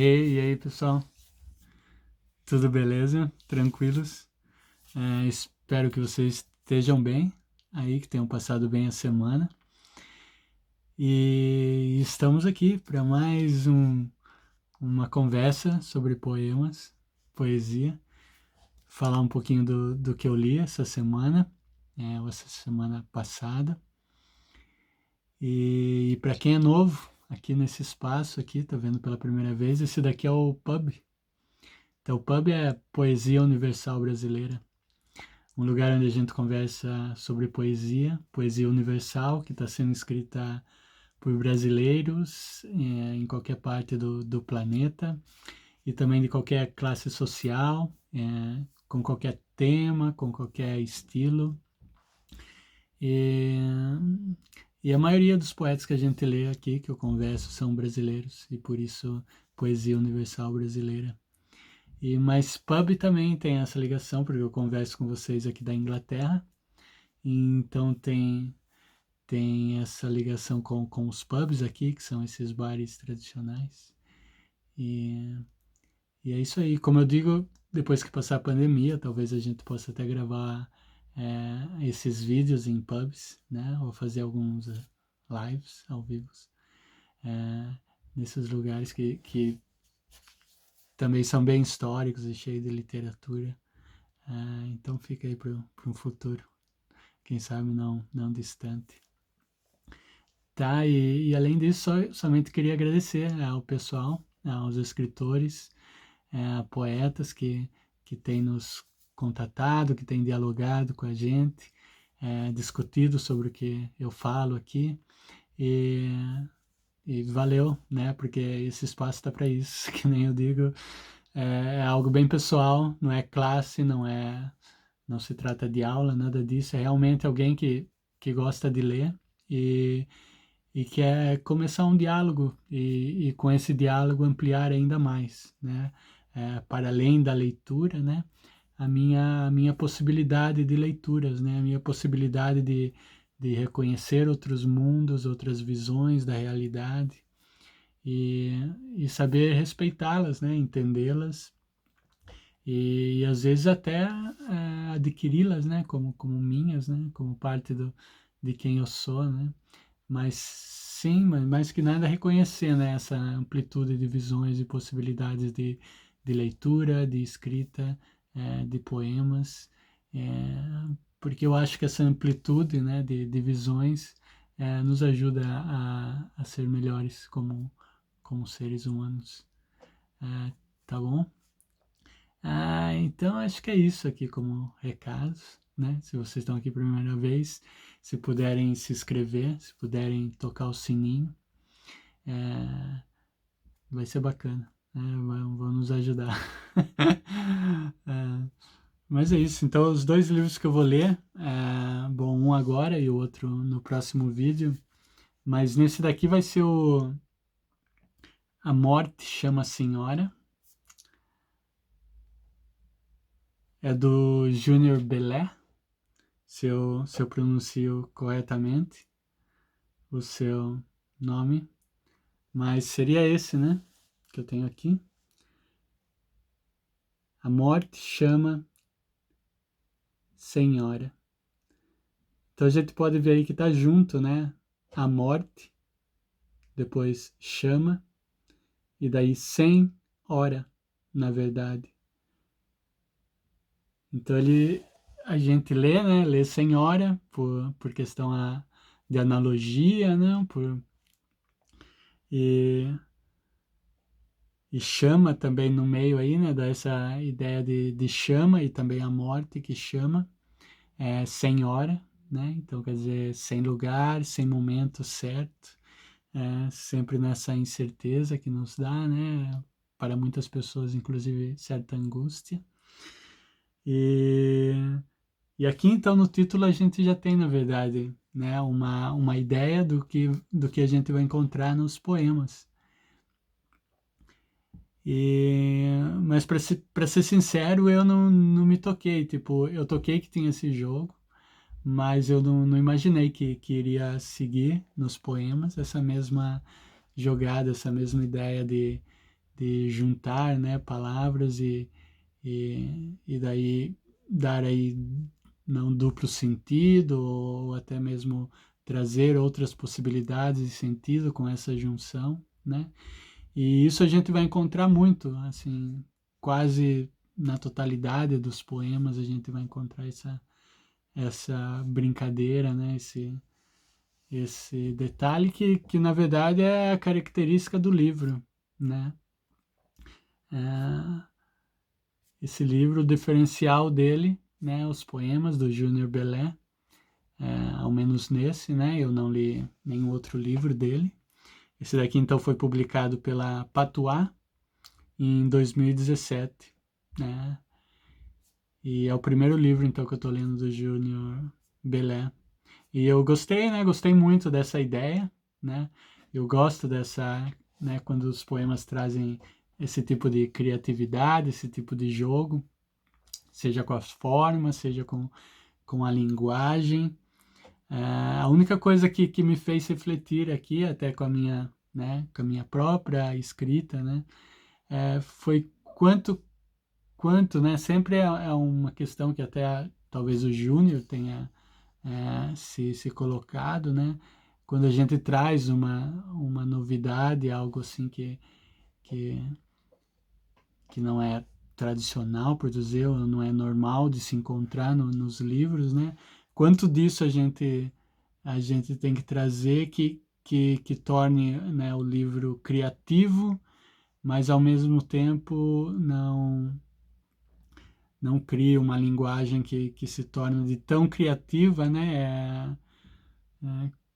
E aí, pessoal? Tudo beleza? Tranquilos? Espero que vocês estejam bem aí, que tenham passado bem a semana. E estamos aqui para mais uma conversa sobre poemas, poesia. Falar um pouquinho do que eu li essa semana, ou essa semana passada. E para quem é novo aqui nesse espaço aqui, tá vendo pela primeira vez, esse daqui é o Pub. Então, o Pub é Poesia Universal Brasileira, um lugar onde a gente conversa sobre poesia, poesia universal, que está sendo escrita por brasileiros em qualquer parte do planeta e também de qualquer classe social, com qualquer tema, com qualquer estilo. E, e a maioria dos poetas que a gente lê aqui, que eu converso, são brasileiros, e por isso Poesia Universal Brasileira. Mas pub também tem essa ligação, porque eu converso com vocês aqui da Inglaterra, então tem essa ligação com os pubs aqui, que são esses bares tradicionais. E, e é isso aí. Como eu digo, depois que passar a pandemia, talvez a gente possa até gravar esses vídeos em pubs, né? Ou fazer alguns lives ao vivo nesses lugares que também são bem históricos e cheios de literatura. Então fica aí para um futuro, quem sabe não distante. Tá, e além disso, somente queria agradecer ao pessoal, aos escritores, poetas que têm nos contatado, que têm dialogado com a gente, discutido sobre o que eu falo aqui. E, e valeu, né? Porque esse espaço está para isso, que nem eu digo, é algo bem pessoal, não é classe, não se trata de aula, nada disso, é realmente alguém que gosta de ler e, e quer começar um diálogo e com esse diálogo ampliar ainda mais, né? Para além da leitura, né? A minha possibilidade de leituras, né? A minha possibilidade de reconhecer outros mundos, outras visões da realidade e, e saber respeitá-las, né? Entendê-las e às vezes até adquiri-las, né? Como minhas, né? Como parte de quem eu sou, né? Mas sim, mas mais que nada reconhecer, né, essa amplitude de visões e possibilidades de leitura, de escrita, de poemas, porque eu acho que essa amplitude, né, de visões nos ajuda a ser melhores como seres humanos. Tá bom? Então acho que é isso aqui como recados, né? Se vocês estão aqui pela primeira vez, se puderem se inscrever, se puderem tocar o sininho, vai ser bacana, né? Vão nos ajudar. Mas é isso. Então os dois livros que eu vou ler, bom, um agora e o outro no próximo vídeo. Mas nesse daqui vai ser o A Morte Chama a Senhora. É do Júnior Belé, se eu pronuncio corretamente o seu nome, mas seria esse, né, que eu tenho aqui. A Morte Chama Senhora. Então a gente pode ver aí que tá junto, né, a morte, depois chama, e daí sem hora, na verdade. Então a gente lê, né, lê sem hora, por questão de analogia, né, e e chama também no meio aí, né? Dá essa ideia de chama e também a morte que chama, sem hora, né? Então quer dizer, sem lugar, sem momento certo, sempre nessa incerteza que nos dá, né? Para muitas pessoas, inclusive, certa angústia. E, e aqui então no título a gente já tem, na verdade, né? Uma ideia do que a gente vai encontrar nos poemas. Mas para ser sincero, eu não me toquei. Tipo, eu toquei que tinha esse jogo, mas eu não imaginei que iria seguir nos poemas essa mesma jogada, essa mesma ideia de juntar, né, palavras e daí dar aí não duplo sentido ou até mesmo trazer outras possibilidades de sentido com essa junção, né? E isso a gente vai encontrar muito, assim, quase na totalidade dos poemas a gente vai encontrar essa brincadeira, né? Esse detalhe que na verdade é a característica do livro, né? É, esse livro, o diferencial dele, né? Os poemas do Júnior Belé, ao menos nesse, né? Eu não li nenhum outro livro dele. Esse daqui então foi publicado pela Patuá em 2017, né? E é o primeiro livro então que eu tô lendo do Júnior Belé. E eu gostei, né? Gostei muito dessa ideia, né? Eu gosto dessa, né? Quando os poemas trazem esse tipo de criatividade, esse tipo de jogo, seja com as formas, seja com a linguagem. A única coisa que me fez refletir aqui, até com a minha, né? Com a minha própria escrita, né? Foi quanto, né? Sempre é uma questão que até talvez o Júnior tenha se colocado, né? Quando a gente traz uma novidade, algo assim que, que não é tradicional, por dizer, ou não é normal de se encontrar nos livros, né? Quanto disso a gente tem que trazer que torne, né, o livro criativo, mas ao mesmo tempo não cria uma linguagem que se torne de tão criativa, né?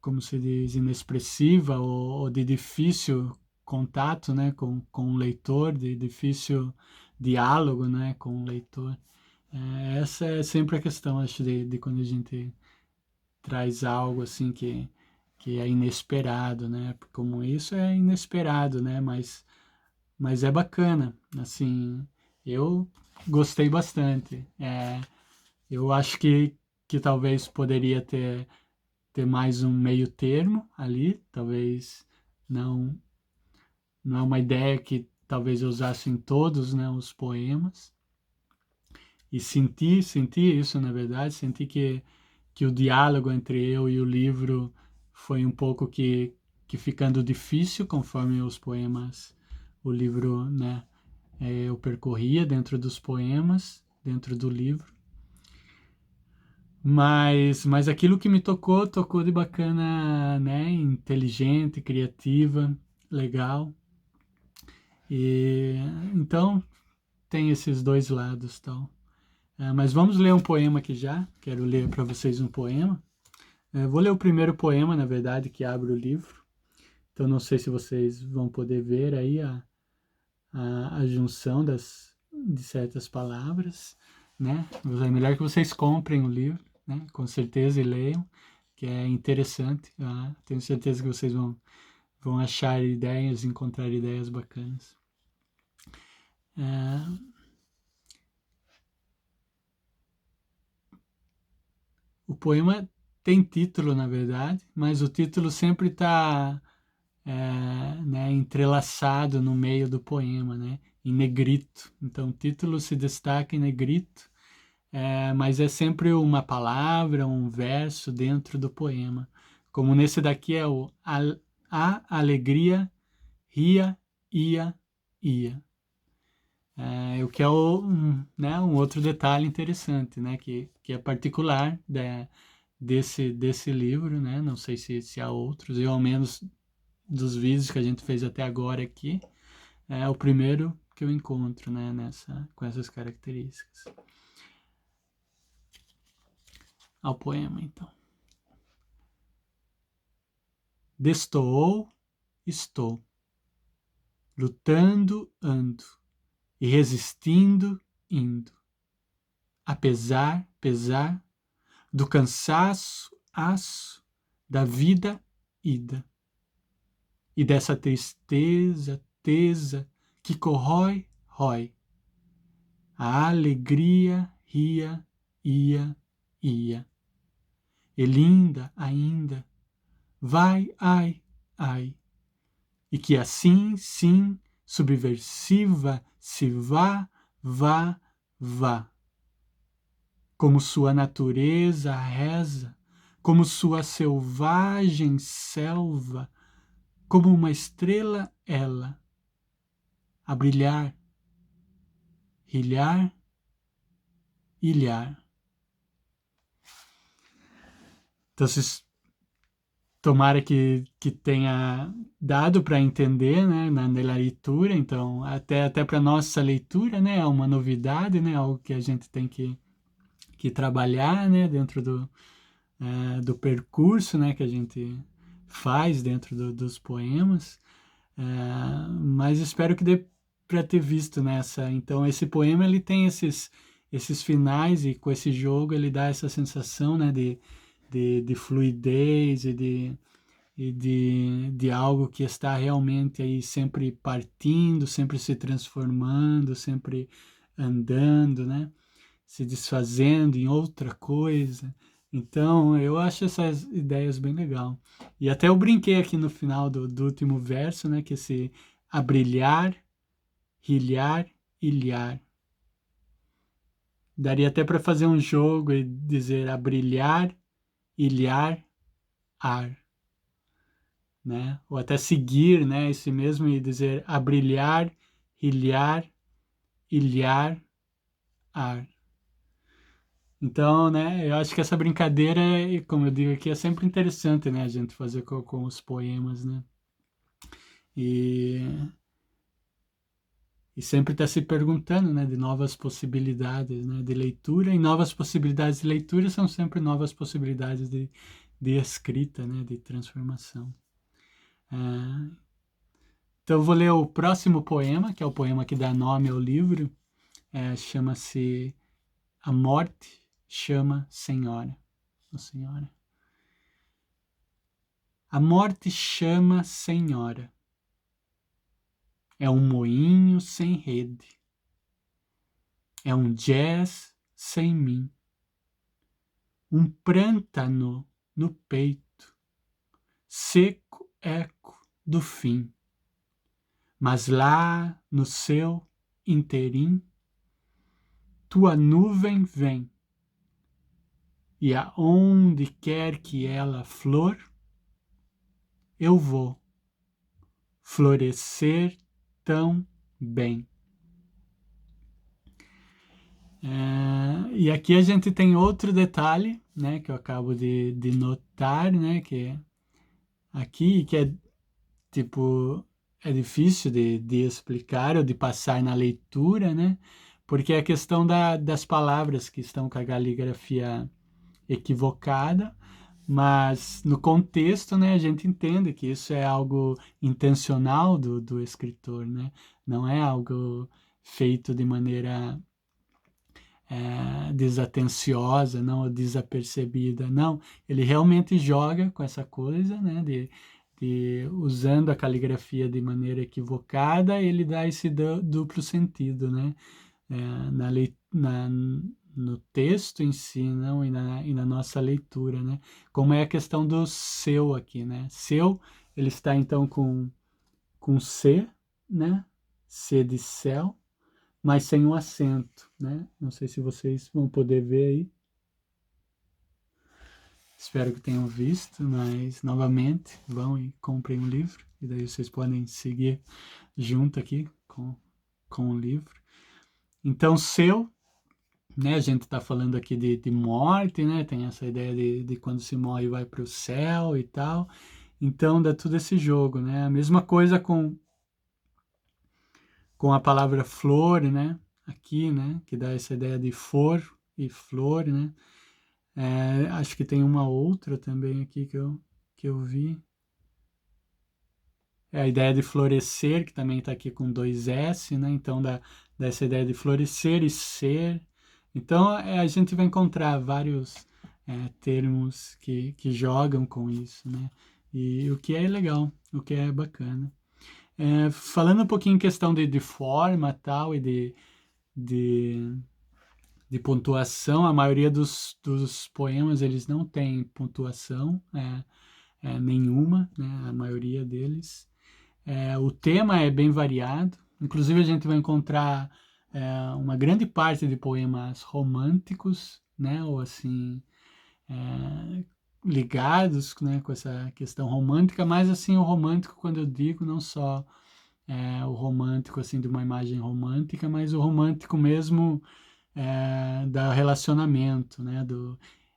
Como se diz, inexpressiva ou de difícil contato, né, com o leitor, de difícil diálogo, né, com o leitor. Essa é sempre a questão, acho, de quando a gente traz algo assim que é inesperado, né? Como isso é inesperado, né? Mas é bacana, assim, eu gostei bastante. Eu acho que talvez poderia ter mais um meio termo ali, talvez não não é uma ideia que talvez eu usasse em todos, né, os poemas. E senti isso, na verdade, senti que o diálogo entre eu e o livro foi um pouco que ficando difícil conforme os poemas, o livro, né, eu percorria dentro dos poemas, dentro do livro. Mas aquilo que me tocou de bacana, né? Inteligente, criativa, legal. E então tem esses dois lados, tal. Mas vamos ler um poema aqui já. Quero ler para vocês um poema. Vou ler o primeiro poema, na verdade, que abre o livro. Então não sei se vocês vão poder ver aí a junção de certas palavras, né? Mas é melhor que vocês comprem o livro, né? Com certeza e leiam, que é interessante. Tenho certeza que vocês vão achar ideias, encontrar ideias bacanas. O poema tem título, na verdade, mas o título sempre está né, entrelaçado no meio do poema, né, em negrito. Então o título se destaca em negrito, mas é sempre uma palavra, um verso dentro do poema. Como nesse daqui é a alegria, ria, ia. O que é né, um outro detalhe interessante, né, que é particular desse livro, né, não sei se há outros, eu ao menos dos vídeos que a gente fez até agora aqui, é o primeiro que eu encontro, né, com essas características. Ao poema, então. Destoou, estou. Lutando, ando. E resistindo, indo. Apesar, pesar, do cansaço, aço, da vida, ida. E dessa tristeza, tesa, que corrói, rói. A alegria, ria, ia. E linda ainda, vai, ai. E que assim, sim, subversiva, se vá, vá, vá. Como sua natureza reza, como sua selvagem selva, como uma estrela ela, a brilhar, ilhar, ilhar. Então, tomara que tenha dado para entender, né, na leitura. Então, até para nossa leitura, né, é uma novidade, né, algo que a gente tem que trabalhar, né, dentro do percurso, né, que a gente faz dentro dos poemas. Mas espero que dê para ter visto nessa. Então, esse poema ele tem esses finais, e com esse jogo ele dá essa sensação, né, de fluidez e de algo que está realmente aí sempre partindo, sempre se transformando, sempre andando, né? Se desfazendo em outra coisa. Então, eu acho essas ideias bem legal. E até eu brinquei aqui no final do último verso, né? Que esse abrilhar, rilhar, ilhar. Daria até para fazer um jogo e dizer abrilhar, ilhar, ar. Né? Ou até seguir, né? Esse mesmo e dizer abrilhar, ilhar, ilhar, ar. Então, né, eu acho que essa brincadeira, como eu digo aqui, é sempre interessante, né, a gente fazer com os poemas, né? E, e sempre está se perguntando, né, de novas possibilidades, né, de leitura, e novas possibilidades de leitura são sempre novas possibilidades de escrita, né, de transformação. Então, eu vou ler o próximo poema, que é o poema que dá nome ao livro, chama-se A Morte Chama Senhora. Oh, Senhora. A morte chama Senhora. É um moinho sem rede. É um jazz sem mim. Um prântano no peito. Seco eco do fim. Mas lá no seu interim, tua nuvem vem. E aonde quer que ela flor, eu vou florescer tão bem. E aqui a gente tem outro detalhe, né, que eu acabo de notar, né, que aqui, que é tipo, é difícil de explicar ou de passar na leitura, né, porque é a questão das palavras que estão com a caligrafia equivocada, mas no contexto, né, a gente entende que isso é algo intencional do escritor, né, não é algo feito de maneira desatenciosa, não desapercebida, não. Ele realmente joga com essa coisa, né, de usando a caligrafia de maneira equivocada, ele dá esse duplo sentido, né, no texto em si, não, e na nossa leitura, né, como é a questão do seu aqui, né, seu, ele está então com C, né, C de céu, mas sem o acento, né? Não sei se vocês vão poder ver aí. Espero que tenham visto, mas novamente vão e comprem um livro, e daí vocês podem seguir junto aqui com o livro. Então, seu, né? A gente está falando aqui de morte, né? Tem essa ideia de quando se morre vai para o céu e tal. Então, dá tudo esse jogo, né? A mesma coisa com a palavra flor, né? Aqui, né? Que dá essa ideia de for e flor, né? Acho que tem uma outra também aqui que eu vi. É a ideia de florescer, que também está aqui com 2S, né? Então dá essa ideia de florescer e ser. Então a gente vai encontrar vários termos que jogam com isso, né? E o que é legal, o que é bacana. Falando um pouquinho em questão de forma tal e de pontuação, a maioria dos poemas eles não tem pontuação nenhuma, né, a maioria deles. O tema é bem variado, inclusive a gente vai encontrar uma grande parte de poemas românticos, né, ou assim, ligados, né, com essa questão romântica, mas assim, o romântico, quando eu digo, não só o romântico, assim, de uma imagem romântica, mas o romântico mesmo do relacionamento, né,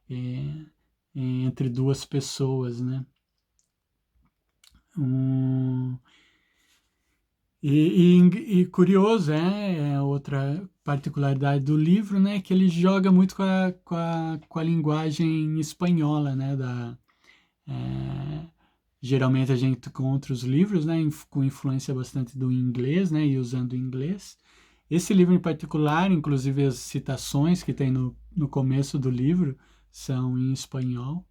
é, entre duas pessoas, né. Um, e curioso, outra particularidade do livro, né, que ele joga muito com a linguagem espanhola, né, é, geralmente a gente encontra os livros, né, com influência bastante do inglês, né, e usando o inglês. Esse livro em particular, inclusive as citações que tem no começo do livro, são em espanhol.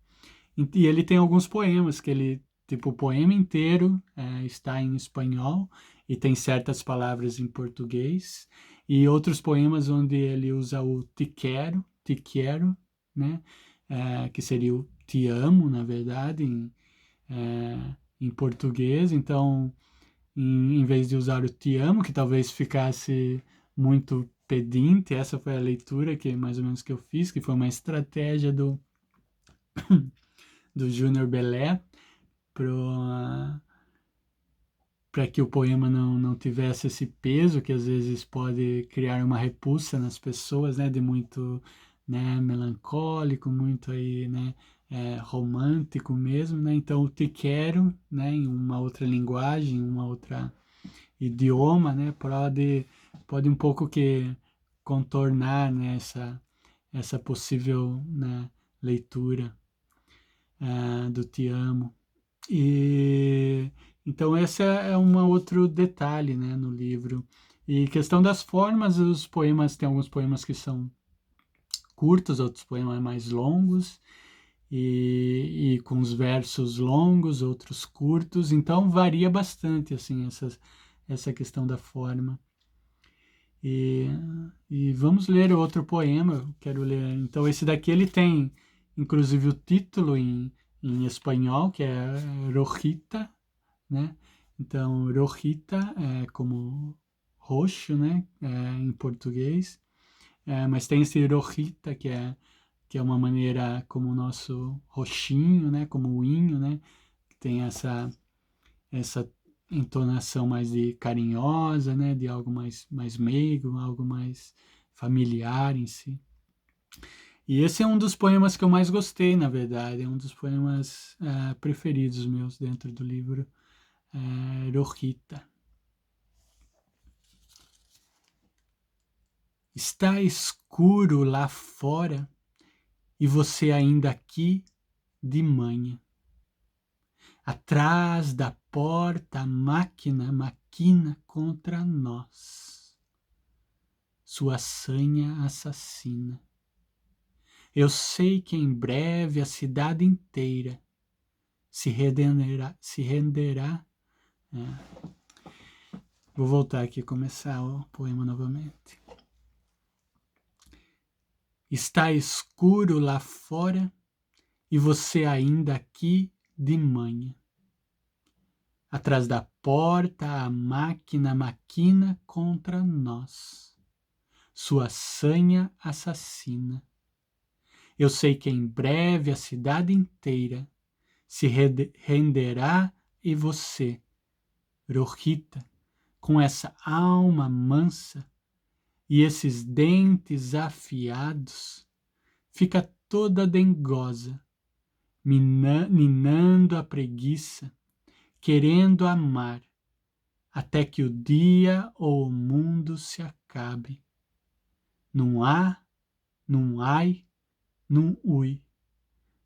E ele tem alguns poemas que ele, tipo, o poema inteiro está em espanhol e tem certas palavras em português. E outros poemas onde ele usa o te quero, né? Que seria o te amo, na verdade, em português. Então, em vez de usar o te amo, que talvez ficasse muito pedinte, essa foi a leitura que mais ou menos que eu fiz, que foi uma estratégia do Júnior Belé para que o poema não tivesse esse peso que às vezes pode criar uma repulsa nas pessoas, né, de muito, né, melancólico, muito aí, né, romântico mesmo, né, então o te quero, né, em uma outra linguagem, uma outra idioma, né, pode um pouco que contornar, né, essa possível, né, leitura do te amo. E então esse é um outro detalhe, né, no livro. E questão das formas, os poemas, tem alguns poemas que são curtos, outros poemas mais longos, e com os versos longos, outros curtos, então varia bastante, assim, essa questão da forma. E, e vamos ler outro poema, eu quero ler. Então esse daqui ele tem, inclusive, o título em espanhol, que é Rojita, né? Então, rojita é como roxo, né? Em português. Mas tem esse rojita, que é uma maneira como o nosso roxinho, né? Como o inho, né? Que tem essa entonação mais de carinhosa, né? De algo mais meigo, algo mais familiar em si. E esse é um dos poemas que eu mais gostei, na verdade. É um dos poemas preferidos meus dentro do livro Rojita. Está escuro lá fora e você ainda aqui de manhã. Atrás da porta a máquina maquina contra nós. Sua sanha assassina. Eu sei que em breve a cidade inteira se renderá. Vou voltar aqui e começar o poema novamente. Está escuro lá fora e você ainda aqui de manhã. Atrás da porta a máquina maquina contra nós. Sua sanha assassina. Eu sei que em breve a cidade inteira se renderá e você, Rojita, com essa alma mansa e esses dentes afiados, fica toda dengosa, ninando a preguiça, querendo amar, até que o dia ou o mundo se acabe. Não há, não ai, não ui,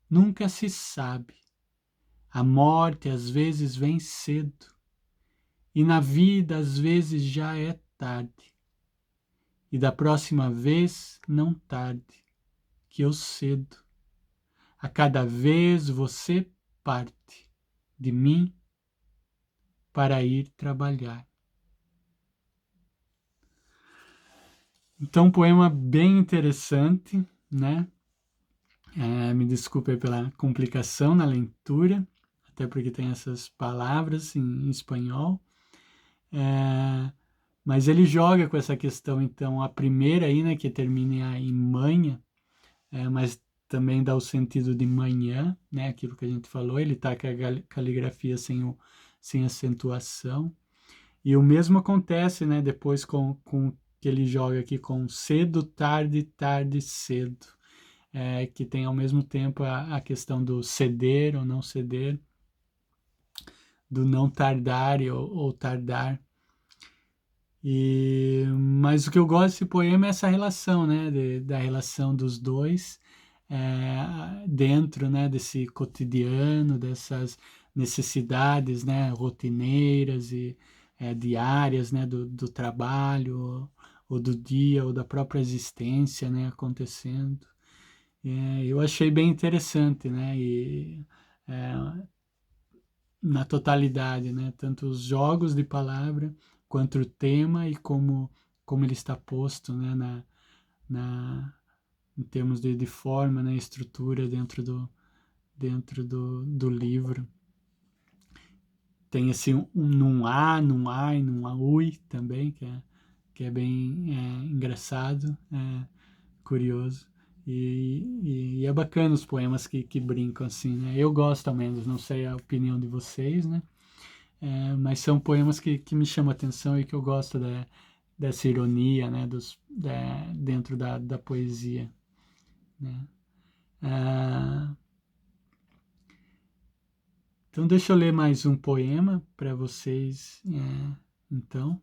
nunca se sabe. A morte às vezes vem cedo, e na vida às vezes já é tarde. E da próxima vez não tarde, que eu cedo. A cada vez você parte de mim para ir trabalhar. Então, um poema bem interessante, né? Me desculpe pela complicação na leitura, até porque tem essas palavras em espanhol. Mas ele joga com essa questão, então, a primeira aí, né, que termina em manha, mas também dá o sentido de manhã, né, aquilo que a gente falou, ele tá com a caligrafia sem acentuação. E o mesmo acontece, né, depois com que ele joga aqui com cedo, tarde, tarde, cedo, que tem ao mesmo tempo a questão do ceder ou não ceder, do não tardar ou tardar. Mas o que eu gosto desse poema é essa relação, né, da relação dos dois dentro, né, desse cotidiano, dessas necessidades, né, rotineiras e diárias, né, do trabalho ou do dia ou da própria existência, né, acontecendo. Eu achei bem interessante, né, e na totalidade, né, tanto os jogos de palavra quanto o tema e como ele está posto, né, em termos de forma, né, estrutura dentro do livro. Tem esse num A, num A e num Ui também, que é bem engraçado, curioso. E é bacana os poemas que brincam assim, né? Eu gosto ao menos, não sei a opinião de vocês, né? Mas são poemas que me chamam a atenção e que eu gosto dessa ironia, né? Dentro da poesia, né? Então deixa eu ler mais um poema para vocês, então.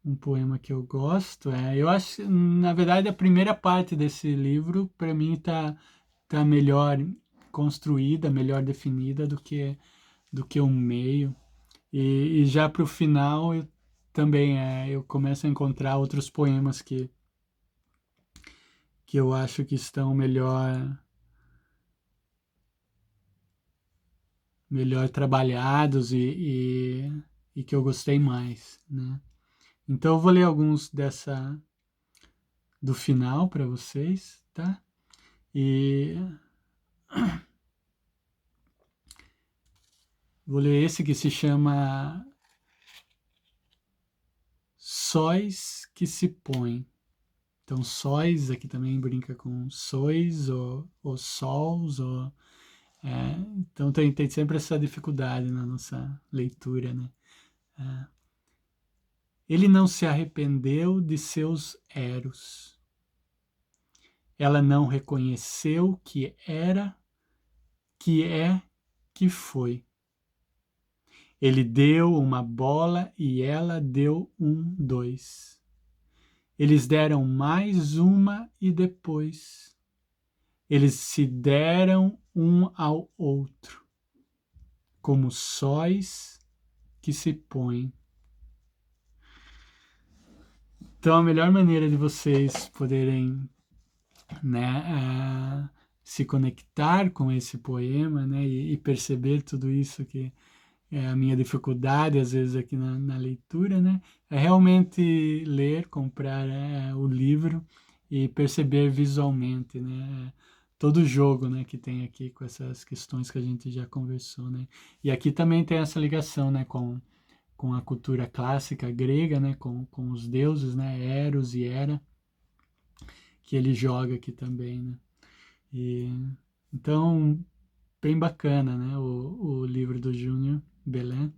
Um poema que eu gosto. Eu acho, na verdade, a primeira parte desse livro, para mim, tá melhor construída, melhor definida do que o meio. E já para o final, também eu começo a encontrar outros poemas que eu acho que estão melhor trabalhados e que eu gostei mais, né? Então eu vou ler alguns do final para vocês, tá? E vou ler esse que se chama Sóis que se põem. Então, sóis aqui também brinca com sois ou sols. Então, tem sempre essa dificuldade na nossa leitura, né? Ele não se arrependeu de seus eros. Ela não reconheceu que era, que é, que foi. Ele deu uma bola e ela deu dois. Eles deram mais uma e depois eles se deram um ao outro, como sóis que se põem. Então, a melhor maneira de vocês poderem, né, se conectar com esse poema, né, e perceber tudo isso que é a minha dificuldade, às vezes, aqui na leitura, né? É realmente ler, comprar o livro e perceber visualmente, né? Todo o jogo, né, que tem aqui com essas questões que a gente já conversou, né? E aqui também tem essa ligação, né, com a cultura clássica grega, né, com os deuses, né, Eros e Hera, que ele joga aqui também, né? E, então, bem bacana, né, o livro do Júnior Belém.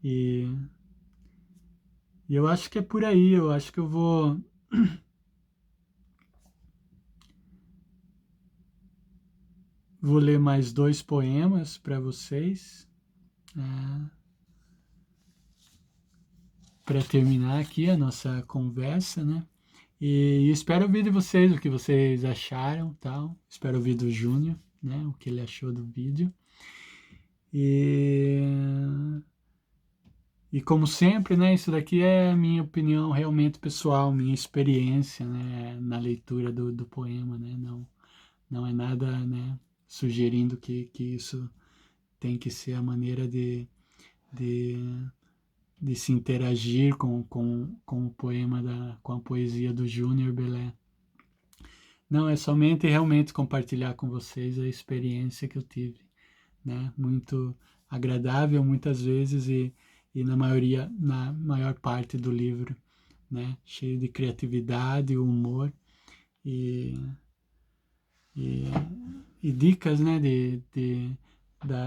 E eu acho que é por aí, eu acho que eu vou ler mais dois poemas para vocês, para terminar aqui a nossa conversa, né? E espero ouvir de vocês o que vocês acharam, tal. Espero ouvir do Júnior, né? O que ele achou do vídeo. E como sempre, né? Isso daqui é a minha opinião realmente pessoal, minha experiência, né? Na leitura do poema, né? Não é nada, né? Sugerindo que isso tem que ser a maneira de, de se interagir com o poema, com a poesia do Júnior Belé. Não, é somente realmente compartilhar com vocês a experiência que eu tive né? Muito agradável muitas vezes e na maior parte do livro, né? Cheio de criatividade, humor e, e, e dicas, né?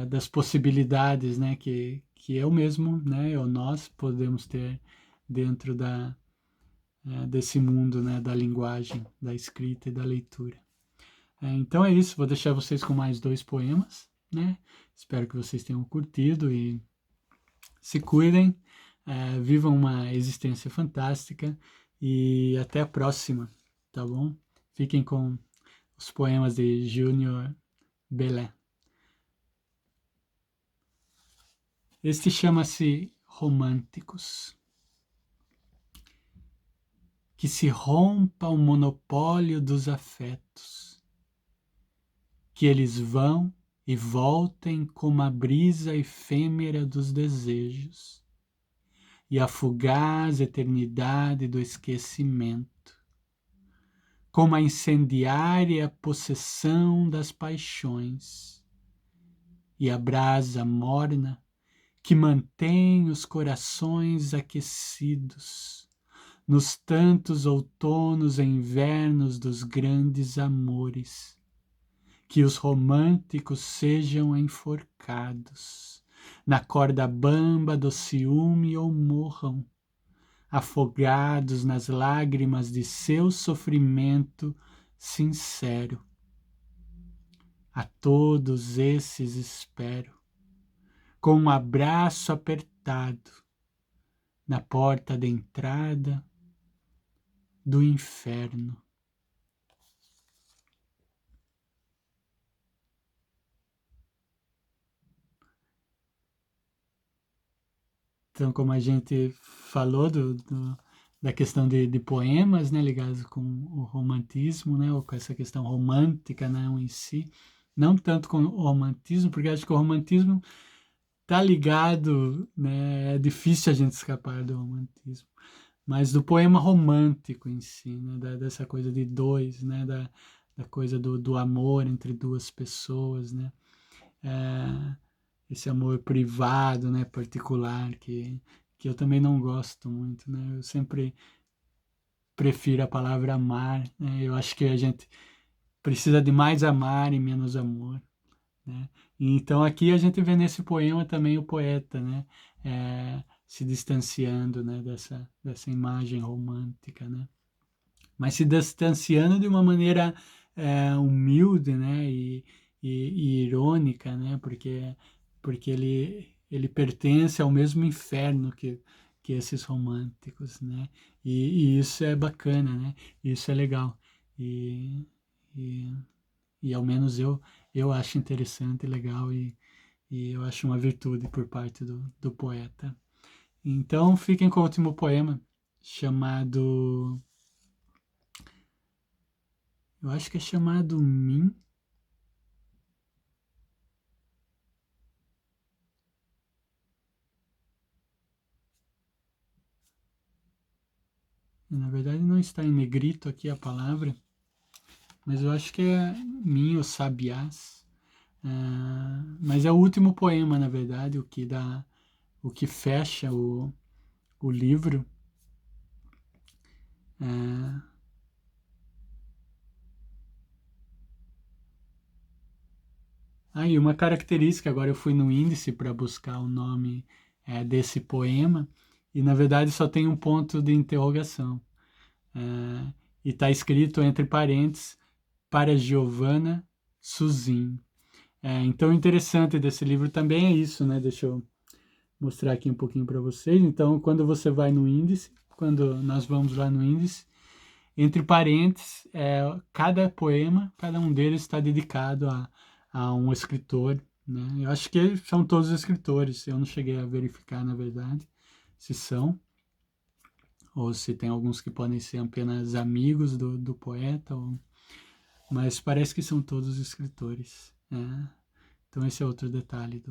Das possibilidades, né? Que eu mesmo, né? Ou nós podemos ter dentro desse mundo, né? Da linguagem, da escrita e da leitura. Então é isso, vou deixar vocês com mais 2 poemas, né? Espero que vocês tenham curtido e se cuidem, vivam uma existência fantástica e até a próxima, tá bom? Fiquem com os poemas de Júnior Belé. Este chama-se Românticos. Que se rompa o monopólio dos afetos, que eles vão e voltem como a brisa efêmera dos desejos e a fugaz eternidade do esquecimento, como a incendiária possessão das paixões e a brasa morna que mantém os corações aquecidos nos tantos outonos e invernos dos grandes amores. Que os românticos sejam enforcados na corda bamba do ciúme ou morram, afogados nas lágrimas de seu sofrimento sincero. A todos esses espero, com um abraço apertado, na porta de entrada do inferno. Então, como a gente falou da questão de poemas, né, ligados com o romantismo, né, ou com essa questão romântica, né, em si, não tanto com o romantismo, porque acho que o romantismo tá ligado, né, é difícil a gente escapar do romantismo, mas do poema romântico em si, né, dessa coisa de dois, né, da coisa do amor entre duas pessoas, né, esse amor privado, né, particular, que eu também não gosto muito, né, eu sempre prefiro a palavra amar, né, eu acho que a gente precisa de mais amar e menos amor, né, então aqui a gente vê nesse poema também o poeta, né, se distanciando, né, dessa imagem romântica, né, mas se distanciando de uma maneira humilde, né, e irônica, né, porque ele pertence ao mesmo inferno que esses românticos, né, e isso é bacana, né, isso é legal, e, e, e ao menos eu acho interessante, legal, e eu acho uma virtude por parte do poeta. Então fiquem com o último poema, chamado... Eu acho que é chamado Mim. Na verdade não está em negrito aqui a palavra, mas eu acho que é Mim ou Sabiás. Mas é o último poema, na verdade, o que fecha o livro. E uma característica, agora eu fui no índice para buscar o nome desse poema, e na verdade só tem um ponto de interrogação. E está escrito entre parênteses, para Giovanna Suzin. Então, o interessante desse livro também é isso, né? Deixa eu mostrar aqui um pouquinho para vocês. Então, quando você vai no índice, quando nós vamos lá no índice, entre parênteses, cada poema, cada um deles está dedicado a um escritor, né? Eu acho que são todos escritores. Eu não cheguei a verificar, na verdade, se são, ou se tem alguns que podem ser apenas amigos do poeta, mas parece que são todos escritores. Então esse é outro detalhe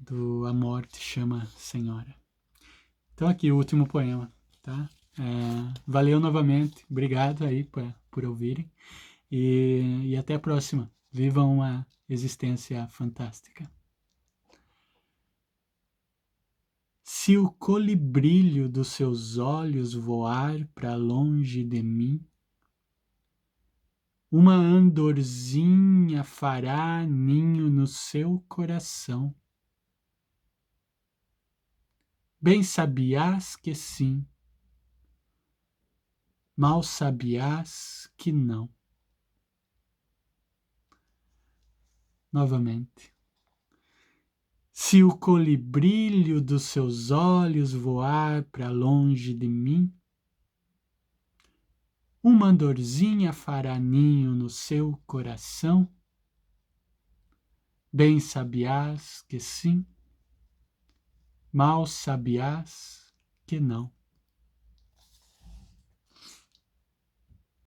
do A Morte Chama Senhora. Então aqui o último poema, tá? Valeu novamente, obrigado aí por ouvirem e até a próxima. Vivam uma existência fantástica. Se o colibrilho dos seus olhos voar para longe de mim, uma andorzinha fará ninho no seu coração. Bem sabiás que sim, mal sabiás que não. Novamente. Se o colibrilho dos seus olhos voar para longe de mim, uma andorzinha fará ninho no seu coração. Bem sabiás que sim, mal sabiás que não.